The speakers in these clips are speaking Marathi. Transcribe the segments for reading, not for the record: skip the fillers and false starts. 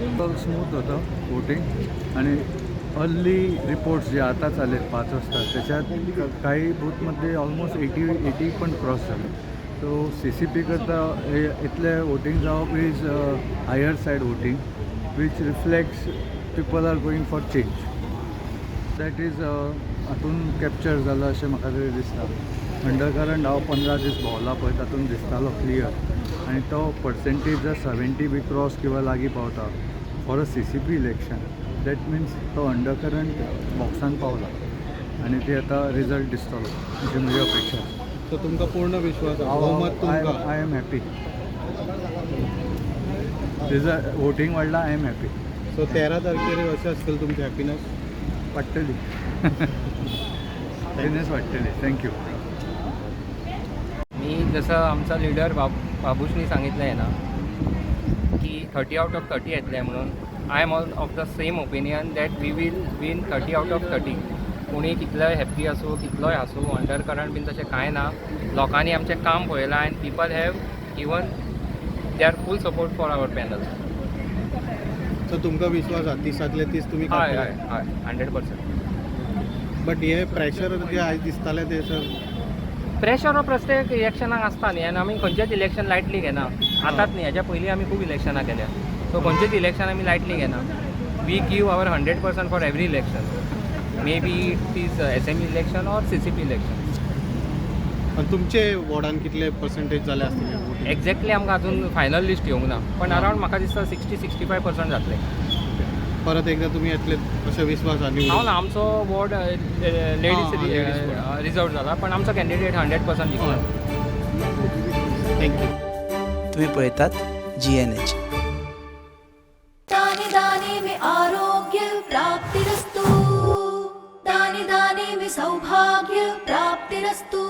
स्मूथ होतं वोटिंग आणि अर्ली रिपोर्ट्स जे आता चालेल 5 वाजता त्याच्यात काही बूथमध्ये ऑलमोस्ट 80 पण क्रॉस झाले. सो CCP करता इथले वोटिंग जावप is higher side voting which reflects people are going for change. That is हातून कॅप्चर जालां अशें म्हाका तरी दिसता. अंडरकरंट हांव 15 दीस भोंवला पळय तातूंत दिसतालो क्लियर आनी तो पर्सेंटेज जर 70 बी क्रॉस किंवा लागीं पावता for a CCP election that means तो अंडरकरंट बॉक्सान पावला आनी ते आतां रिजल्ट दिसतलो अशी म्हजी अपेक्षा. सो तुमकां पूर्ण विश्वास आहा? I am happy. Result voting वाडला, आय एम हॅपी. सो 13 तारखेर अशें आसतलें तुमची हॅपिनस? वाडटली. हॅपिनस वाडटली. थँक्यू. मी जसं आमचा लीडर बाबूशनी सांगितलं आहे ना की 30 आउट ऑफ 30 येतले म्हणून I am of the same opinion that we will win 30 out of 30. कोणी कितलोय हॅप्पी आसूं कितलोय आसूं अंडरकरंट बीन तशें कांय ना. लोकांनी आमचें काम पळयलां आनी people have given their full support for our panel. So तुमकां विश्वास आहा 30तले 30 तुमी? हय हय हय 100%. बट हे प्रेशर जे आयज दिसतालें ते सर? प्रेशर हो प्रत्येक इलेक्शनाक आसता न्ही आनी आमी खंयचेच इलेक्शन लायटली घेना. आतांच न्ही हेज्या पयलीं आमी खूब इलेक्शनां केल्या. सो खंयचेच इलेक्शन आमी लायटली घेना. We give our 100% for every election. Maybe it is SME election or CCP election. आनी तुमचे वॉर्डान कितले पर्सेंटेज जाले आसतले? एक्झॅक्टली आमकां अजून फायनल लिस्ट येवंक ना पण अरावंड म्हाका दिसता 60-65% जातले. परत एकदा तुमी येतले अशें विश्वास आहा? हांव ना आमचो वॉर्ड लेडीज रिजर्व जाला पण आमचो कॅन्डिडेट 100% जिखला. थँक्यू. तुम्ही पळयतात GNH. दाने दाने में आरोग्य प्राप्तिरस्तु, दाने दाने में सौभाग्य प्राप्तिरस्तु.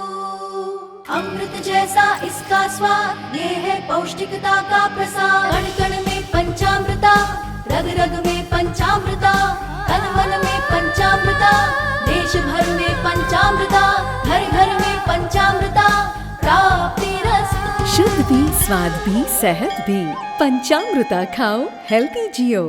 अमृत जैसा इसका स्वाद, ये है पौष्टिकता का प्रसाद. कण कण में पंचामृता, रग रग में पंचामृता, तन मन में पंचामृता, देश भर में पंचामृता, घर घर में पंचामृता प्राप्तिरस्तु. शुद्ध भी, स्वाद भी, सेहत भी. पंचामृता खाओ, हेल्थी जियो.